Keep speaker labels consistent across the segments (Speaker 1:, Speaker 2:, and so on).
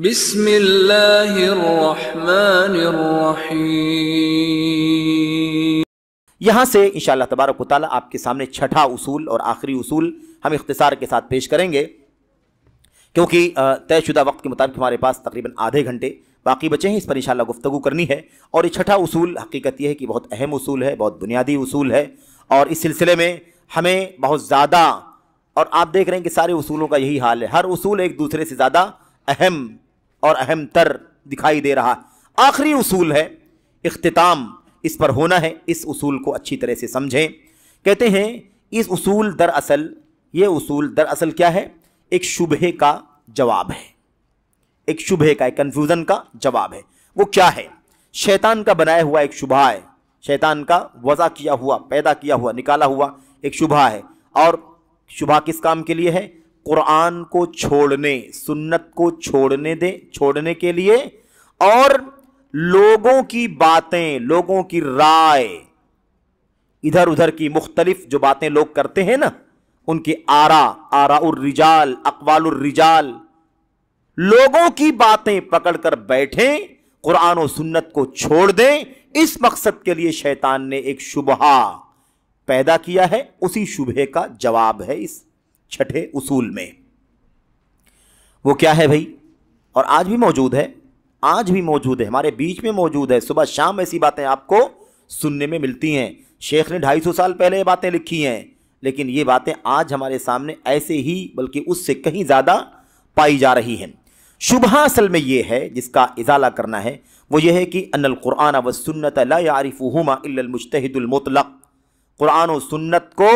Speaker 1: بسم اللہ الرحمن الرحیم۔
Speaker 2: یہاں سے انشاءاللہ تبارک و تعالیٰ آپ کے سامنے چھٹا اصول اور آخری اصول ہم اختصار کے ساتھ پیش کریں گے، کیونکہ طے شدہ وقت کے مطابق ہمارے پاس تقریباً آدھے گھنٹے باقی بچے ہیں، اس پر انشاءاللہ گفتگو کرنی ہے۔ اور یہ چھٹا اصول حقیقت یہ ہے کہ بہت اہم اصول ہے، بہت بنیادی اصول ہے، اور اس سلسلے میں ہمیں بہت زیادہ، اور آپ دیکھ رہے ہیں کہ سارے اصولوں کا یہی حال ہے، ہر اصول ایک دوسرے سے زیادہ اہم اور اہم تر دکھائی دے رہا۔ آخری اصول ہے اختتام، اس پر ہونا ہے، اس اصول کو اچھی طرح سے سمجھیں۔ کہتے ہیں یہ اصول دراصل کیا ہے؟ ایک شبہے کا جواب ہے، ایک شبہے کا، ایک کنفیوژن کا جواب ہے۔ وہ کیا ہے؟ شیطان کا بنایا ہوا ایک شبہ ہے، شیطان کا وضع کیا ہوا، پیدا کیا ہوا، نکالا ہوا ایک شبہ ہے۔ اور شبہ کس کام کے لیے ہے؟ قرآن کو چھوڑنے، سنت کو چھوڑنے کے لیے، اور لوگوں کی باتیں، لوگوں کی رائے، ادھر ادھر کی مختلف جو باتیں لوگ کرتے ہیں نا، ان کی آراء الرجال، اقوال الرجال، لوگوں کی باتیں پکڑ کر بیٹھیں، قرآن و سنت کو چھوڑ دیں، اس مقصد کے لیے شیطان نے ایک شبہ پیدا کیا ہے۔ اسی شبہے کا جواب ہے اس چھٹے اصول میں۔ وہ کیا ہے بھائی؟ اور آج بھی موجود ہے، ہمارے بیچ میں موجود ہے، صبح شام ایسی باتیں آپ کو سننے میں ملتی ہیں۔ شیخ نے 250 سال پہلے یہ باتیں لکھی ہیں، لیکن یہ باتیں آج ہمارے سامنے ایسے ہی بلکہ اس سے کہیں زیادہ پائی جا رہی ہیں۔ شبہ اصل میں یہ ہے، جس کا ازالہ کرنا ہے، وہ یہ ہے کہ ان القرآن والسنت لا يعرفهما الا المجتہد المطلق۔ قرآن و سنت کو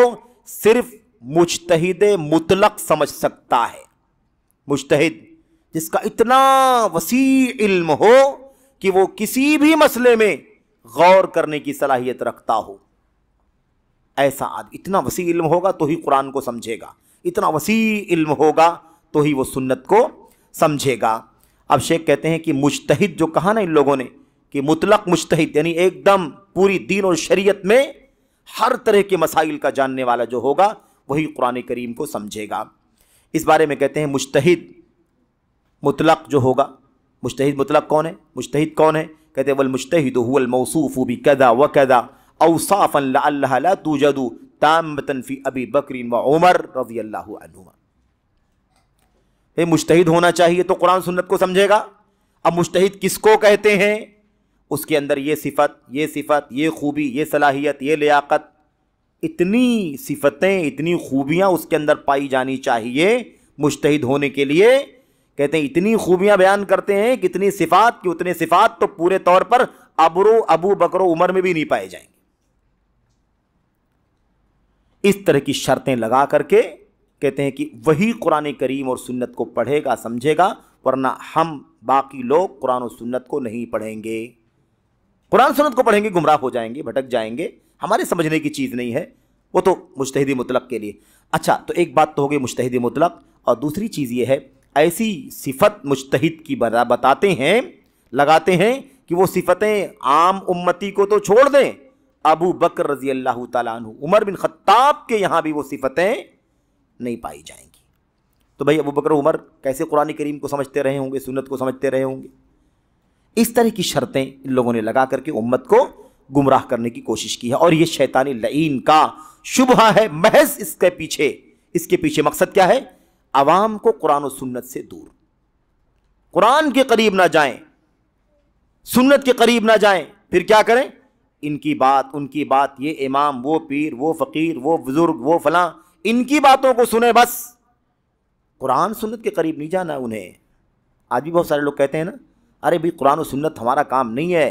Speaker 2: صرف مجتہد مطلق سمجھ سکتا ہے، مجتہد جس کا اتنا وسیع علم ہو کہ وہ کسی بھی مسئلے میں غور کرنے کی صلاحیت رکھتا ہو، ایسا آدمی، اتنا وسیع علم ہوگا تو ہی قرآن کو سمجھے گا، اتنا وسیع علم ہوگا تو ہی وہ سنت کو سمجھے گا۔ اب شیخ کہتے ہیں کہ مجتہد جو کہا نا ان لوگوں نے کہ مطلق مجتہد، یعنی ایک دم پوری دین اور شریعت میں ہر طرح کے مسائل کا جاننے والا جو ہوگا وہی قرآن کریم کو سمجھے گا۔ اس بارے میں کہتے ہیں مجتہد مطلق جو ہوگا، مجتہد مطلق کون ہے؟ مجتہد کون ہے؟ کہتے ہیں والمجتہد هو الموصوف بکذا وکذا اوصافا لعلها لا توجد تامة فی ابی بکر وعمر رضی اللہ عنہما۔ مجتہد ہونا چاہیے تو قرآن سنت کو سمجھے گا۔ اب مجتہد کس کو کہتے ہیں؟ اس کے اندر یہ صفت، یہ خوبی، یہ صلاحیت، یہ لیاقت، اتنی صفتیں، اتنی خوبیاں اس کے اندر پائی جانی چاہیے مجتہد ہونے کے لیے۔ کہتے ہیں اتنی خوبیاں بیان کرتے ہیں کہ اتنی صفات، کہ اتنے صفات تو پورے طور پر ابو بکر و عمر میں بھی نہیں پائے جائیں گے۔ اس طرح کی شرطیں لگا کر کے کہتے ہیں کہ وہی قرآن کریم اور سنت کو پڑھے گا، سمجھے گا، ورنہ ہم باقی لوگ قرآن و سنت کو نہیں پڑھیں گے۔ قرآن سنت کو پڑھیں گے گمراہ ہو جائیں گے، بھٹک جائیں گے، ہمارے سمجھنے کی چیز نہیں ہے، وہ تو مجتہد مطلق کے لیے۔ اچھا، تو ایک بات تو ہو گئی مجتہد مطلق، اور دوسری چیز یہ ہے ایسی صفت مجتہد کی بتاتے ہیں، لگاتے ہیں کہ وہ صفتیں عام امتی کو تو چھوڑ دیں، ابو بکر رضی اللہ تعالیٰ عنہ، عمر بن خطاب کے یہاں بھی وہ صفتیں نہیں پائی جائیں گی۔ تو بھائی ابو بکر عمر کیسے قرآن کریم کو سمجھتے رہے ہوں گے، سنت کو سمجھتے رہے ہوں گے؟ اس طرح کی شرطیں ان لوگوں نے لگا کر کے امت کو گمراہ کرنے کی کوشش کی ہے، اور یہ شیطانی لعین کا شبہ ہے محض۔ اس کے پیچھے مقصد کیا ہے؟ عوام کو قرآن و سنت سے دور، قرآن کے قریب نہ جائیں، سنت کے قریب نہ جائیں، پھر کیا کریں؟ ان کی بات، ان کی بات، یہ امام، وہ پیر، وہ فقیر، وہ بزرگ، وہ فلاں، ان کی باتوں کو سنیں بس، قرآن سنت کے قریب نہیں جانا انہیں۔ آج بھی بہت سارے لوگ کہتے ہیں نا، ارے بھائی قرآن و سنت ہمارا کام نہیں ہے،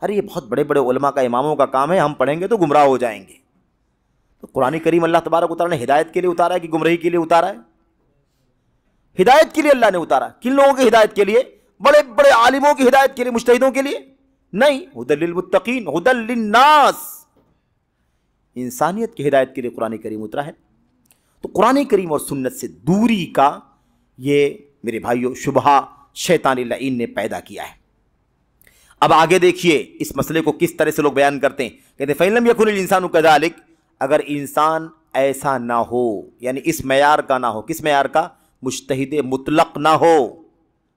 Speaker 2: ارے یہ بہت بڑے بڑے علماء کا، اماموں کا کام ہے، ہم پڑھیں گے تو گمراہ ہو جائیں گے۔ تو قرآن کریم اللہ تبارک و تعالیٰ نے ہدایت کے لیے اتارا ہے کہ گمراہی کے لیے اتارا ہے؟ ہدایت کے لیے اللہ نے اتارا۔ کن لوگوں کی ہدایت کے لیے؟ بڑے بڑے عالموں کی ہدایت کے لیے، مجتہدوں کے لیے نہیں۔ ہدی للمتقین، ہدی للناس، انسانیت کی ہدایت کے لیے قرآن کریم اترا ہے۔ تو قرآن کریم اور سنت سے دوری کا یہ میرے بھائیوں شبہ شیطانی لعین نے پیدا کیا ہے۔ اب آگے دیکھیے اس مسئلے کو کس طرح سے لوگ بیان کرتے ہیں۔ کہتے ہیں فَإِن لَمْ يَكُنِ الْإِنسَانُ كَذَلِكَ، اگر انسان ایسا نہ ہو، یعنی اس معیار کا نہ ہو، کس معیار کا؟ مجتہد مطلق نہ ہو،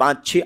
Speaker 2: 5-6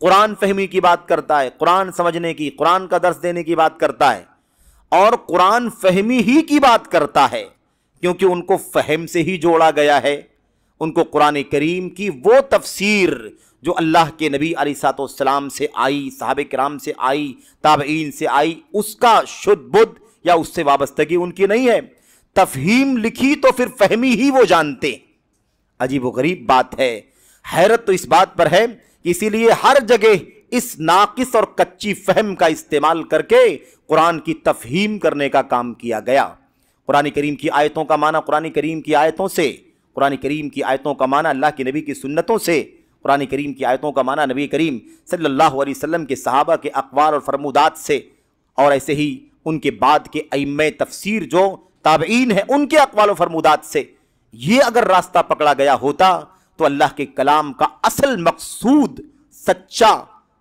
Speaker 2: قرآن فہمی کی بات کرتا ہے، قرآن سمجھنے کی، قرآن کا درس دینے کی بات کرتا ہے، اور قرآن فہمی ہی کی بات کرتا ہے، کیونکہ ان کو فہم سے ہی جوڑا گیا ہے۔ ان کو قرآن کریم کی وہ تفسیر جو اللہ کے نبی علیہ الصلوۃ والسلام سے آئی، صحابہ کرام سے آئی، تابعین سے آئی، اس کا شد بدھ یا اس سے وابستگی ان کی نہیں ہے۔ تفہیم لکھی تو پھر فہمی ہی وہ جانتے۔ عجیب و غریب بات ہے۔ حیرت تو اس بات پر ہے کہ اسی لیے ہر جگہ اس ناقص اور کچی فہم کا استعمال کر کے قرآن کی تفہیم کرنے کا کام کیا گیا۔ قرآن کریم کی آیتوں کا معنی قرآن کریم کی آیتوں سے، قرآن کریم کی آیتوں کا معنی اللہ کے نبی کی سنتوں سے، قرآن کریم کی آیتوں کا معنی نبی کریم صلی اللہ علیہ وسلم کے صحابہ کے اقوال اور فرمودات سے، اور ایسے ہی ان کے بعد کے ائمہ تفسیر جو تابعین ہیں ان کے اقوال و فرمودات سے۔ یہ اگر راستہ پکڑا گیا ہوتا تو اللہ کے کلام کا اصل مقصود سچا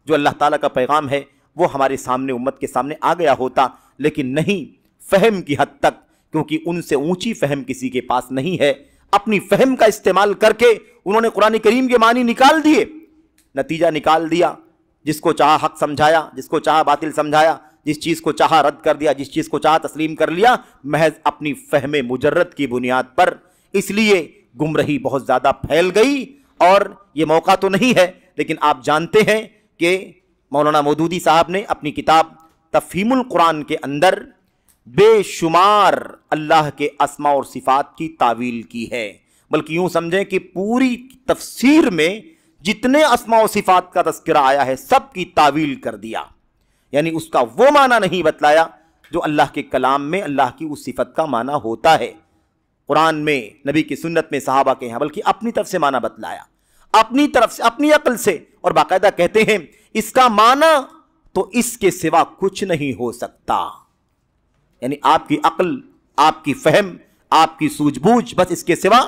Speaker 2: جو اللہ تعالیٰ کا پیغام ہے وہ ہمارے سامنے، امت کے سامنے آ گیا ہوتا، لیکن نہیں، فہم کی حد تک، کیونکہ ان سے اونچی فہم کسی کے پاس نہیں ہے۔ اپنی فہم کا استعمال کر کے انہوں نے قرآن کریم کے معنی نکال دیے، نتیجہ نکال دیا، جس کو چاہا حق سمجھایا، جس کو چاہا باطل سمجھایا، جس چیز کو چاہا رد کر دیا، جس چیز کو چاہا تسلیم کر لیا، محض اپنی فہم مجرد کی بنیاد پر۔ اس لیے گمراہی بہت زیادہ پھیل گئی، اور یہ موقع تو نہیں ہے لیکن آپ جانتے ہیں کہ مولانا مودودی صاحب نے اپنی کتاب تفہیم القرآن کے اندر بے شمار اللہ کے اسماء اور صفات کی تعویل کی ہے، بلکہ یوں سمجھیں کہ پوری تفسیر میں جتنے اسماء و صفات کا تذکرہ آیا ہے سب کی تعویل کر دیا، یعنی اس کا وہ معنی نہیں بتلایا جو اللہ کے کلام میں اللہ کی اس صفت کا معنی ہوتا ہے، قرآن میں، نبی کی سنت میں، صحابہ کے ہیں، بلکہ اپنی طرف سے معنی بتلایا، اپنی طرف سے، اپنی عقل سے، اور باقاعدہ کہتے ہیں اس کا معنی تو اس کے سوا کچھ نہیں ہو سکتا، یعنی آپ کی عقل، آپ کی فہم، آپ کی سوجھ بوجھ، بس اس کے سوا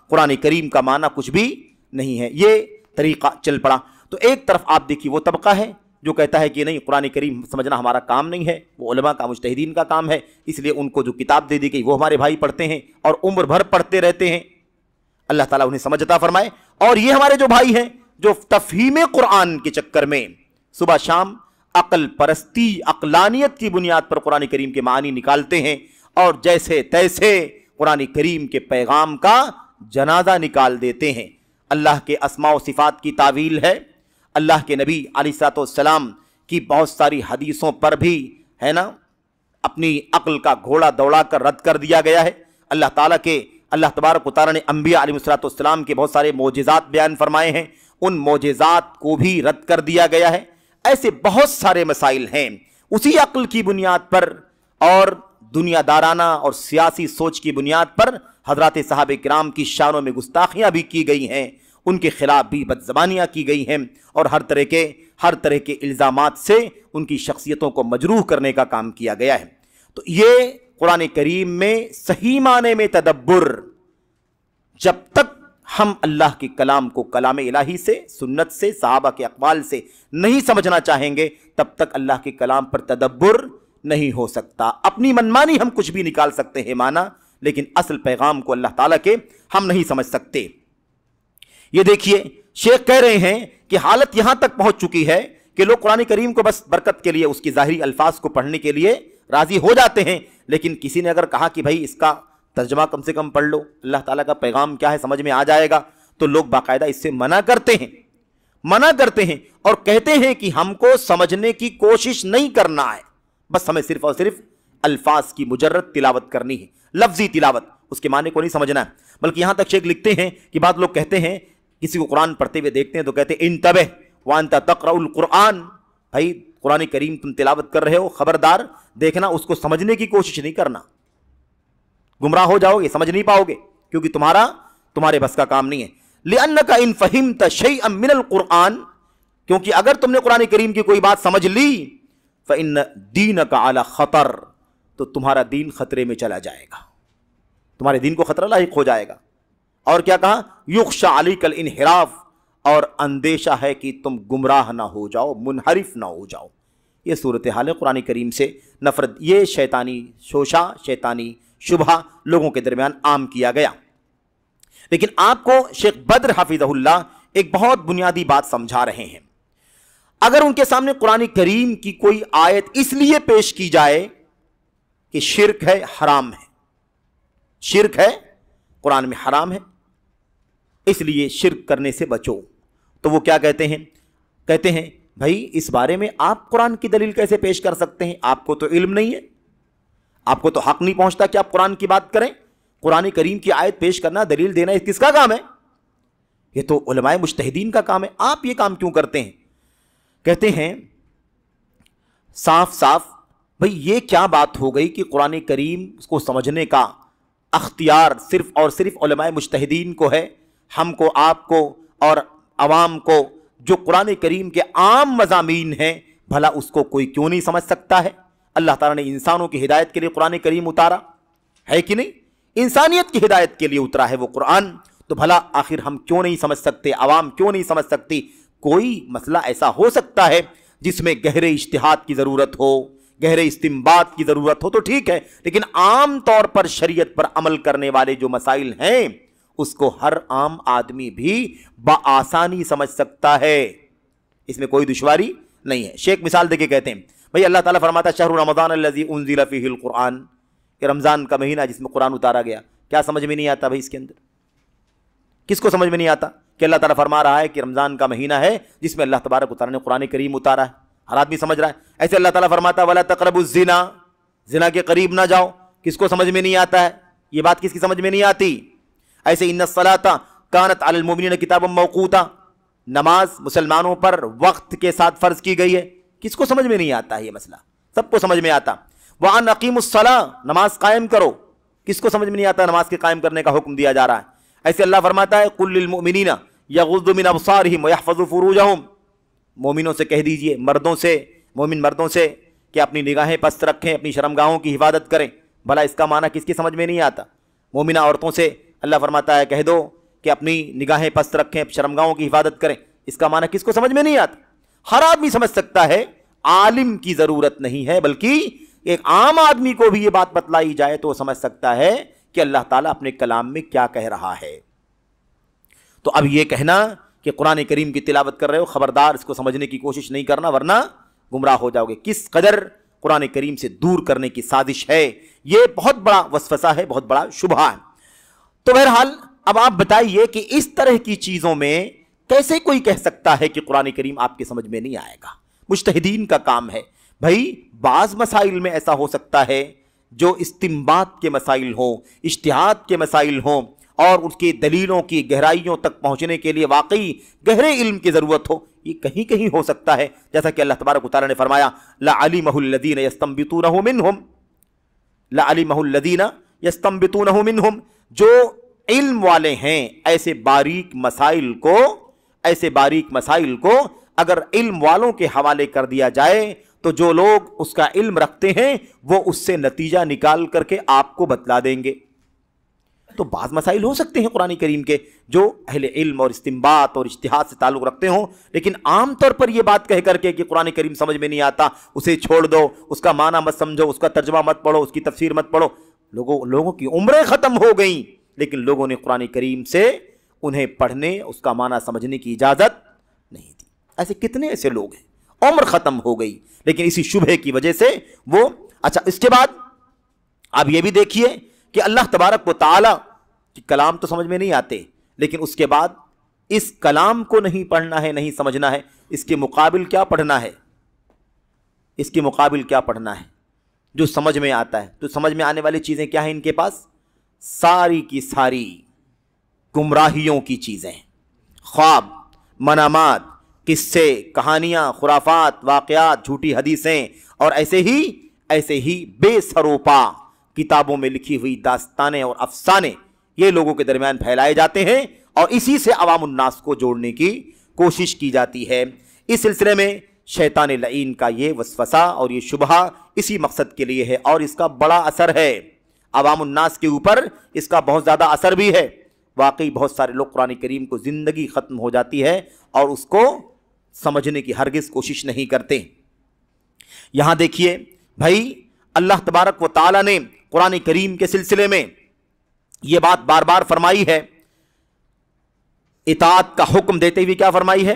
Speaker 2: قرآن کریم کا معنی کچھ بھی نہیں ہے۔ یہ طریقہ چل پڑا۔ تو ایک طرف آپ دیکھیے وہ طبقہ ہے جو کہتا ہے کہ نہیں، قرآن کریم سمجھنا ہمارا کام نہیں ہے، وہ علماء کا، مجتہدین کا کام ہے، اس لیے ان کو جو کتاب دے دی گئی وہ ہمارے بھائی پڑھتے ہیں اور عمر بھر پڑھتے رہتے ہیں، اللہ تعالیٰ انہیں سمجھ عطا فرمائے۔ اور یہ ہمارے جو بھائی ہیں جو تفہیم قرآن کے چکر میں صبح شام عقل پرستی، عقلانیت کی بنیاد پر قرآن کریم کے معنی نکالتے ہیں، اور جیسے تیسے قرآن کریم کے پیغام کا جنازہ نکال دیتے ہیں۔ اللہ کے اسماء و صفات کی تعویل ہے، اللہ کے نبی علیہ الصلوۃ والسلام کی بہت ساری حدیثوں پر بھی ہے نا اپنی عقل کا گھوڑا دوڑا کر رد کر دیا گیا ہے۔ اللہ تبارک و تعالیٰ نے انبیاء علیہ الصلوۃ والسلام کے بہت سارے معجزات بیان فرمائے ہیں، ان معجزات کو بھی رد کر دیا گیا ہے۔ ایسے بہت سارے مسائل ہیں، اسی عقل کی بنیاد پر اور دنیا دارانہ اور سیاسی سوچ کی بنیاد پر حضرات صحابہ کرام کی شانوں میں گستاخیاں بھی کی گئی ہیں، ان کے خلاف بھی بدزبانیاں کی گئی ہیں، اور ہر طرح کے الزامات سے ان کی شخصیتوں کو مجروح کرنے کا کام کیا گیا ہے۔ تو یہ قرآن کریم میں صحیح معنی میں تدبر، جب تک ہم اللہ کے کلام کو کلام الہی سے، سنت سے، صحابہ کے اقوال سے نہیں سمجھنا چاہیں گے تب تک اللہ کے کلام پر تدبر نہیں ہو سکتا۔ اپنی منمانی ہم کچھ بھی نکال سکتے ہیں معنی، لیکن اصل پیغام کو اللہ تعالیٰ کے ہم نہیں سمجھ سکتے۔ یہ دیکھیے شیخ کہہ رہے ہیں کہ حالت یہاں تک پہنچ چکی ہے کہ لوگ قرآن کریم کو بس برکت کے لیے، اس کی ظاہری الفاظ کو پڑھنے کے لیے راضی ہو جاتے ہیں، لیکن کسی نے اگر کہا کہ بھائی اس کا ترجمہ کم سے کم پڑھ لو، اللہ تعالیٰ کا پیغام کیا ہے سمجھ میں آ جائے گا، تو لوگ باقاعدہ اس سے منع کرتے ہیں اور کہتے ہیں کہ ہم کو سمجھنے کی کوشش نہیں کرنا ہے، بس ہمیں صرف اور صرف الفاظ کی مجرد تلاوت کرنی ہے، لفظی تلاوت، اس کے معنی کو نہیں سمجھنا ہے۔ بلکہ یہاں تک شیخ لکھتے ہیں کہ بعض لوگ کہتے ہیں، کسی کو قرآن پڑھتے ہوئے دیکھتے ہیں تو کہتے ہیں انتبہ وانت تقرأ القرآن، بھائی قرآن کریم تم تلاوت کر رہے ہو، خبردار، دیکھنا اس کو سمجھنے کی کوشش نہیں کرنا، گمراہ ہو جاؤ گے، سمجھ نہیں پاؤ گے، کیونکہ تمہارے بس کا کام نہیں ہے۔ لِأَنَّكَ إِن فَهِمْتَ شَيْئًا مِّنَ الْقُرْآنِ، کیونکہ اگر تم نے قرآن کریم کی کوئی بات سمجھ لی، فَإِنَّ دِينَكَ عَلَى خَطَرٍ، تو تمہارا دین خطرے میں چلا جائے گا، تمہارے دین کو خطرہ لاحق ہو جائے گا۔ اور کیا کہا؟ یخشى علیک الانحراف، اور اندیشہ ہے کہ تم گمراہ نہ ہو جاؤ، منحرف نہ ہو جاؤ۔ یہ صورتحال ہے قرآن کریم سے نفرت، یہ شیطانی شوشہ، شیطانی شبہ لوگوں کے درمیان عام کیا گیا۔ لیکن آپ کو شیخ بدر حفظہ اللہ ایک بہت بنیادی بات سمجھا رہے ہیں۔ اگر ان کے سامنے قرآن کریم کی کوئی آیت اس لیے پیش کی جائے کہ شرک ہے، حرام ہے، شرک ہے، قرآن میں حرام ہے، اس لیے شرک کرنے سے بچو، تو وہ کیا کہتے ہیں؟ کہتے ہیں بھائی اس بارے میں آپ قرآن کی دلیل کیسے پیش کر سکتے ہیں؟ آپ کو تو علم نہیں ہے، آپ کو تو حق نہیں پہنچتا کہ آپ قرآن کی بات کریں۔ قرآن کریم کی آیت پیش کرنا، دلیل دینا، کس کا کام ہے؟ یہ تو علماء مجتہدین کا کام ہے، آپ یہ کام کیوں کرتے ہیں؟ کہتے ہیں صاف صاف بھائی یہ کیا بات ہو گئی کہ قرآن کریم کو سمجھنے کا اختیار صرف اور صرف علماء مجتہدین کو ہے، ہم کو، آپ کو اور عوام کو جو قرآن کریم کے عام مضامین ہیں بھلا اس کو کوئی کیوں نہیں سمجھ سکتا ہے؟ اللہ تعالیٰ نے انسانوں کی ہدایت کے لیے قرآن کریم اتارا ہے کہ نہیں؟ انسانیت کی ہدایت کے لیے اترا ہے وہ قرآن، تو بھلا آخر ہم کیوں نہیں سمجھ سکتے؟ عوام کیوں نہیں سمجھ سکتی؟ کوئی مسئلہ ایسا ہو سکتا ہے جس میں گہرے اجتہاد کی ضرورت ہو، گہرے استنباط کی ضرورت ہو تو ٹھیک ہے، لیکن عام طور پر شریعت پر عمل کرنے والے جو مسائل ہیں اس کو ہر عام آدمی بھی بآسانی سمجھ سکتا ہے، اس میں کوئی دشواری نہیں ہے۔ شیخ مثال دے کے کہتے ہیں بھئی اللہ تعالیٰ فرماتا ہے شہر رمضان الذی انزل فیہ القرآن، کہ رمضان کا مہینہ جس میں قرآن اتارا گیا، کیا سمجھ میں نہیں آتا بھئی اس کے اندر؟ کس کو سمجھ میں نہیں آتا کہ اللہ تعالیٰ فرما رہا ہے کہ رمضان کا مہینہ ہے جس میں اللہ تبارک و تعالیٰ نے قرآن کریم اتارا ہے؟ ہر آدمی سمجھ رہا ہے۔ ایسے اللہ تعالیٰ فرماتا ہے وَلَا تَقْرَبُوا الزِّنَا، زنا کے قریب نہ جاؤ، کس کو سمجھ میں نہیں آتا ہے؟ یہ بات کس کی سمجھ میں نہیں آتی؟ ایسے ان الصلاۃ کانت علی المؤمنین کتابا موقوتا، نماز مسلمانوں پر وقت کے ساتھ فرض کی گئی ہے، کس کو سمجھ میں نہیں آتا ہے یہ مسئلہ؟ سب کو سمجھ میں آتا۔ وَأَنْ أَقِيمُوا الصَّلَاةَ، نماز قائم کرو، کس کو سمجھ میں نہیں آتا نماز کے قائم کرنے کا حکم دیا جا رہا ہے؟ ایسے اللہ فرماتا ہے قُلْ لِلْمُؤْمِنِينَ يَغُضُّوا مِنْ أَبْصَارِهِمْ وَيَحْفَظُوا فُرُوجَهُمْ، مومنوں سے کہہ دیجئے، مردوں سے، مومن مردوں سے کہ اپنی نگاہیں پست رکھیں، اپنی شرمگاہوں کی حفاظت کریں۔ بھلا اس کا معنی کس کی سمجھ میں نہیں آتا؟ مومنہ عورتوں سے اللہ فرماتا ہے کہہ دو کہ اپنی نگاہیں پست رکھیں، شرمگاہوں کی حفاظت کریں، اس کا معنی کس کو سمجھ میں نہیں آتا؟ ہر آدمی سمجھ سکتا ہے، عالم کی ضرورت نہیں ہے، بلکہ ایک عام آدمی کو بھی یہ بات بتلائی جائے تو وہ سمجھ سکتا ہے کہ اللہ تعالیٰ اپنے کلام میں کیا کہہ رہا ہے۔ تو اب یہ کہنا کہ قرآن کریم کی تلاوت کر رہے ہو، خبردار اس کو سمجھنے کی کوشش نہیں کرنا ورنہ گمراہ ہو جاؤ گے۔ کس قدر قرآن کریم سے دور کرنے کی سازش ہے، یہ بہت بڑا وسوسہ ہے، بہت بڑا شبہہ ہے۔ تو بہرحال اب آپ بتائیے کہ اس طرح کی چیزوں میں کیسے کوئی کہہ سکتا ہے کہ قرآن کریم آپ کے سمجھ میں نہیں آئے گا؟ مجتہدین کا کام ہے بھائی، بعض مسائل میں ایسا ہو سکتا ہے جو استنباط کے مسائل ہوں، اجتہاد کے مسائل ہوں، اور اس کی دلیلوں کی گہرائیوں تک پہنچنے کے لیے واقعی گہرے علم کی ضرورت ہو، یہ کہیں کہیں ہو سکتا ہے، جیسا کہ اللہ تبارک و تعالیٰ نے فرمایا لَعَلِمَهُ الَّذِينَ يَسْتَنبِطُونَهُ مِنْهُمْ، لَعَلِمَهُ الَّذِينَ يَسْتَنبِطُونَهُ مِنْهُمْ، جو علم والے ہیں ایسے باریک مسائل کو اگر علم والوں کے حوالے کر دیا جائے تو جو لوگ اس کا علم رکھتے ہیں وہ اس سے نتیجہ نکال کر کے آپ کو بتلا دیں گے۔ تو بعض مسائل ہو سکتے ہیں قرآن کریم کے جو اہل علم اور استنباط اور اجتہاد سے تعلق رکھتے ہوں، لیکن عام طور پر یہ بات کہہ کر کے کہ قرآن کریم سمجھ میں نہیں آتا، اسے چھوڑ دو، اس کا معنی مت سمجھو، اس کا ترجمہ مت پڑھو، اس کی تفسیر مت پڑھو، لوگوں کی عمریں ختم ہو گئیں، لیکن لوگوں نے قرآن کریم سے انہیں پڑھنے، اس کا معنی سمجھنے کی اجازت نہیں دی۔ ایسے کتنے ایسے لوگ ہیں، عمر ختم ہو گئی، لیکن اسی شبہے کی وجہ سے وہ۔ اچھا، اس کے بعد آپ یہ بھی دیکھیے کہ اللہ تبارک و تعالیٰ کی کلام تو سمجھ میں نہیں آتے، لیکن اس کے بعد اس کلام کو نہیں پڑھنا ہے، نہیں سمجھنا ہے، اس کے مقابل کیا پڑھنا ہے؟ اس کے مقابل کیا پڑھنا ہے جو سمجھ میں آتا ہے؟ تو سمجھ میں آنے والی چیزیں کیا ہیں ان کے پاس؟ ساری کی ساری گمراہیوں کی چیزیں، خواب، منامات، قصے، کہانیاں، خرافات، واقعات، جھوٹی حدیثیں، اور ایسے ہی بے سروپا کتابوں میں لکھی ہوئی داستانیں اور افسانے یہ لوگوں کے درمیان پھیلائے جاتے ہیں، اور اسی سے عوام الناس کو جوڑنے کی کوشش کی جاتی ہے۔ اس سلسلے میں شیطان لعین کا یہ وسوسہ اور یہ شبہہ اسی مقصد کے لیے ہے، اور اس کا بڑا اثر ہے عوام الناس کے اوپر، اس کا بہت زیادہ اثر بھی ہے۔ واقعی بہت سارے لوگ قرآن کریم کو زندگی ختم ہو جاتی ہے اور اس کو سمجھنے کی ہرگز کوشش نہیں کرتے۔ یہاں دیکھیے بھائی، اللہ تبارک و تعالیٰ نے قرآن کریم کے سلسلے میں یہ بات بار بار فرمائی ہے، اطاعت کا حکم دیتے ہوئے کیا فرمائی ہے؟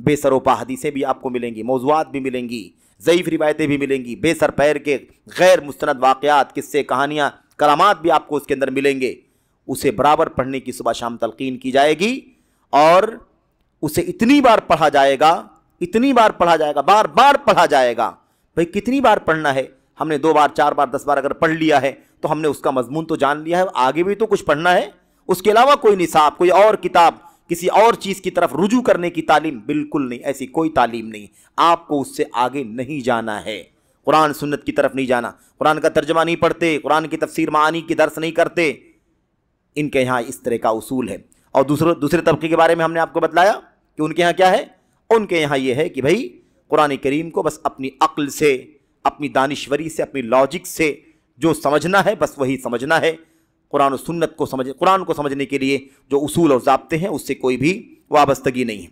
Speaker 2: بے سر و پا حدیثیں بھی آپ کو ملیں گی، موضوعات بھی ملیں گی، ضعیف روایتیں بھی ملیں گی، بے سر پیر کے غیر مستند واقعات، قصے، کہانیاں، کرامات بھی آپ کو اس کے اندر ملیں گے۔ اسے برابر پڑھنے کی صبح شام تلقین کی جائے گی، اور اسے اتنی بار پڑھا جائے گا، اتنی بار پڑھا جائے گا، بار بار پڑھا جائے گا۔ بھئی کتنی بار پڑھنا ہے؟ ہم نے 2 بار 4 بار 10 بار اگر پڑھ لیا ہے تو ہم نے اس کا مضمون تو جان لیا ہے، آگے بھی تو کچھ پڑھنا ہے۔ اس کے علاوہ کوئی نصاب، کوئی اور کتاب، کسی اور چیز کی طرف رجوع کرنے کی تعلیم بالکل نہیں، ایسی کوئی تعلیم نہیں۔ آپ کو اس سے آگے نہیں جانا ہے، قرآن سنت کی طرف نہیں جانا۔ قرآن کا ترجمہ نہیں پڑھتے، قرآن کی تفسیر معانی کی درس نہیں کرتے، ان کے یہاں اس طرح کا اصول ہے۔ اور دوسرے طبقے کے بارے میں ہم نے آپ کو بتلایا کہ ان کے یہاں کیا ہے۔ ان کے یہاں یہ ہے کہ بھائی قرآن کریم کو بس اپنی عقل سے، اپنی دانشوری سے، اپنی لاجک سے جو سمجھنا ہے بس وہی سمجھنا ہے۔ قرآن و سنت کو قرآن کو سمجھنے کے لیے جو اصول اور ضابطے ہیں اس سے کوئی بھی وابستگی نہیں ہے۔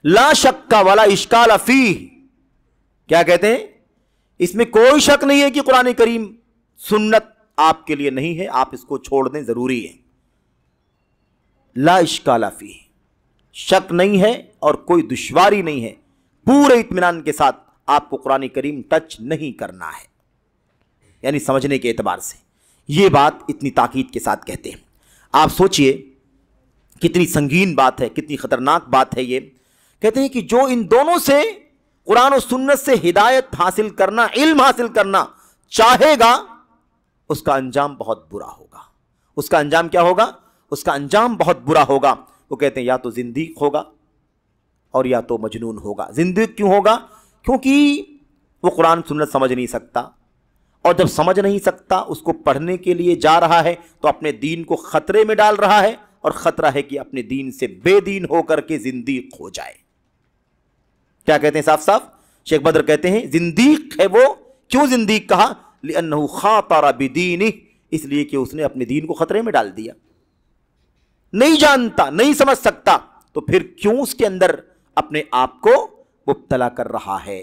Speaker 2: لا شک ولا اشکال فیہ، کیا کہتے ہیں؟ اس میں کوئی شک نہیں ہے کہ قرآن کریم سنت آپ کے لیے نہیں ہے، آپ اس کو چھوڑ دیں، ضروری ہے۔ لا اشکال فیہ، شک نہیں ہے اور کوئی دشواری نہیں ہے، پورے اطمینان کے ساتھ آپ کو قرآن کریم ٹچ نہیں کرنا ہے، یعنی سمجھنے کے اعتبار سے۔ یہ بات اتنی تاکید کے ساتھ کہتے ہیں۔ آپ سوچئے کتنی سنگین بات ہے، کتنی خطرناک بات ہے یہ۔ کہتے ہیں کہ جو ان دونوں سے، قرآن و سنت سے ہدایت حاصل کرنا، علم حاصل کرنا چاہے گا، اس کا انجام بہت برا ہوگا۔ اس کا انجام کیا ہوگا؟ اس کا انجام بہت برا ہوگا۔ وہ کہتے ہیں یا تو زندیق ہوگا اور یا تو مجنون ہوگا۔ زندیق کیوں ہوگا؟ کیونکہ وہ قرآن سنت سمجھ نہیں سکتا، اور جب سمجھ نہیں سکتا اس کو پڑھنے کے لیے جا رہا ہے تو اپنے دین کو خطرے میں ڈال رہا ہے، اور خطرہ ہے کہ اپنے دین سے بے دین ہو کر کے زندیق ہو جائے۔ کیا کہتے ہیں صاف صاف؟ شیخ بدر کہتے ہیں زندیق ہے وہ۔ کیوں زندیق کہا؟ لأنہ خاطر بدینہ، اس لیے کہ اس نے اپنے دین کو خطرے میں ڈال دیا۔ نہیں جانتا، نہیں سمجھ سکتا، تو پھر کیوں اس کے اندر اپنے آپ کو مبتلا کر رہا ہے؟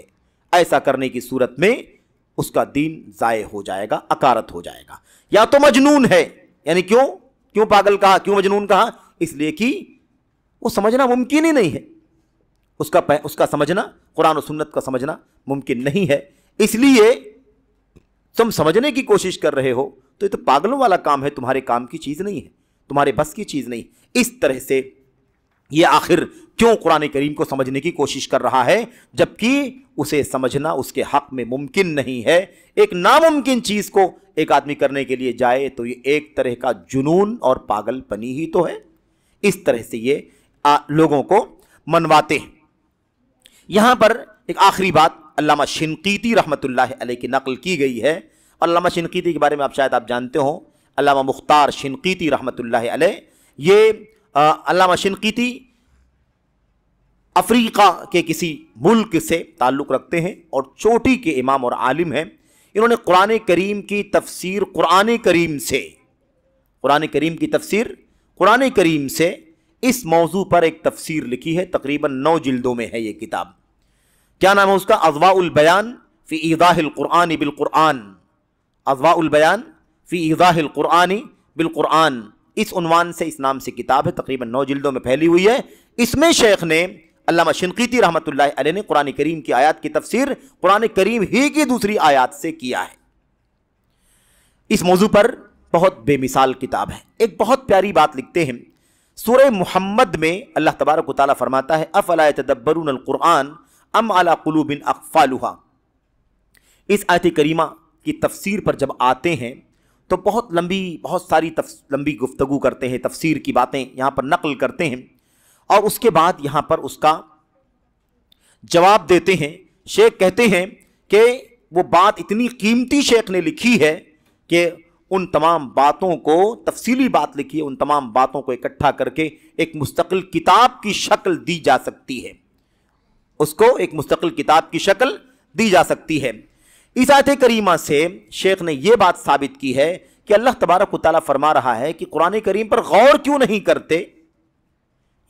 Speaker 2: ایسا کرنے کی صورت میں اس کا دین ضائع ہو جائے گا، اکارت ہو جائے گا۔ یا تو مجنون ہے، یعنی کیوں پاگل کہا، کیوں مجنون کہا؟ اس لیے کہ وہ سمجھنا ممکن ہی نہیں ہے، اس کا سمجھنا، قرآن و سنت کا سمجھنا ممکن نہیں ہے۔ اس لیے تم سمجھنے کی کوشش کر رہے ہو تو یہ تو پاگلوں والا کام ہے، تمہارے کام کی چیز نہیں ہے، تمہارے بس کی چیز نہیں۔ اس طرح سے یہ آخر کیوں قرآن کریم کو سمجھنے کی کوشش کر رہا ہے جبکہ اسے سمجھنا اس کے حق میں ممکن نہیں ہے۔ ایک ناممکن چیز کو ایک آدمی کرنے کے لیے جائے تو یہ ایک طرح کا جنون اور پاگل پنی ہی تو ہے۔ اس طرح سے یہ لوگوں کو منواتے ہیں۔ یہاں پر ایک آخری بات علامہ شنقیطی رحمۃ اللہ علیہ کی نقل کی گئی ہے۔ علامہ شنقیطی کے بارے میں شاید آپ جانتے ہوں، علامہ مختار شنقیطی رحمۃ اللہ علیہ۔ یہ علامہ شنقیطی افریقہ کے کسی ملک سے تعلق رکھتے ہیں اور چوٹی کے امام اور عالم ہیں۔ انہوں نے قرآن کریم کی تفسیر قرآن کریم سے اس موضوع پر ایک تفسیر لکھی ہے، تقریباً 9 جلدوں میں ہے یہ کتاب۔ کیا نام ہے اس کا؟ اضواء البیان فی ایضاح القرآن بالقرآن۔ اضواء البیان فی ایضاح القرآن بالقرآن، اس عنوان سے، اس نام سے کتاب ہے، تقریباً 9 جلدوں میں پھیلی ہوئی ہے۔ اس میں شیخ نے، علامہ شنقیطی رحمۃ اللہ علیہ نے قرآن کریم کی آیات کی تفسیر قرآن کریم ہی کی دوسری آیات سے کیا ہے۔ اس موضوع پر بہت بے مثال کتاب ہے۔ ایک بہت پیاری بات لکھتے ہیں، سورہ محمد میں اللہ تبارک و تعالیٰ فرماتا ہے افلا یتدبرون القرآن ام علی قلوب اقفالها۔ اس آیت کریمہ کی تفسیر پر جب آتے ہیں تو بہت ساری لمبی گفتگو کرتے ہیں، تفسیر کی باتیں یہاں پر نقل کرتے ہیں، اور اس کے بعد یہاں پر اس کا جواب دیتے ہیں۔ شیخ کہتے ہیں کہ وہ بات اتنی قیمتی شیخ نے لکھی ہے کہ ان تمام باتوں کو، تفصیلی بات لکھی ہے، ان تمام باتوں کو اکٹھا کر کے ایک مستقل کتاب کی شکل دی جا سکتی ہے، اس کو ایک مستقل کتاب کی شکل دی جا سکتی ہے۔ اس آیت کریمہ سے شیخ نے یہ بات ثابت کی ہے کہ اللہ تبارک و تعالیٰ فرما رہا ہے کہ قرآن کریم پر غور کیوں نہیں کرتے؟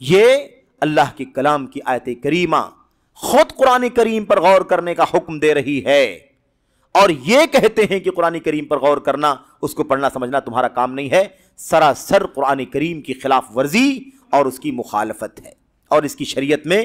Speaker 2: یہ اللہ کے کلام کی آیت کریمہ خود قرآن کریم پر غور کرنے کا حکم دے رہی ہے، اور یہ کہتے ہیں کہ قرآن کریم پر غور کرنا، اس کو پڑھنا سمجھنا تمہارا کام نہیں ہے، سراسر قرآن کریم کی خلاف ورزی اور اس کی مخالفت ہے، اور اس کی شریعت میں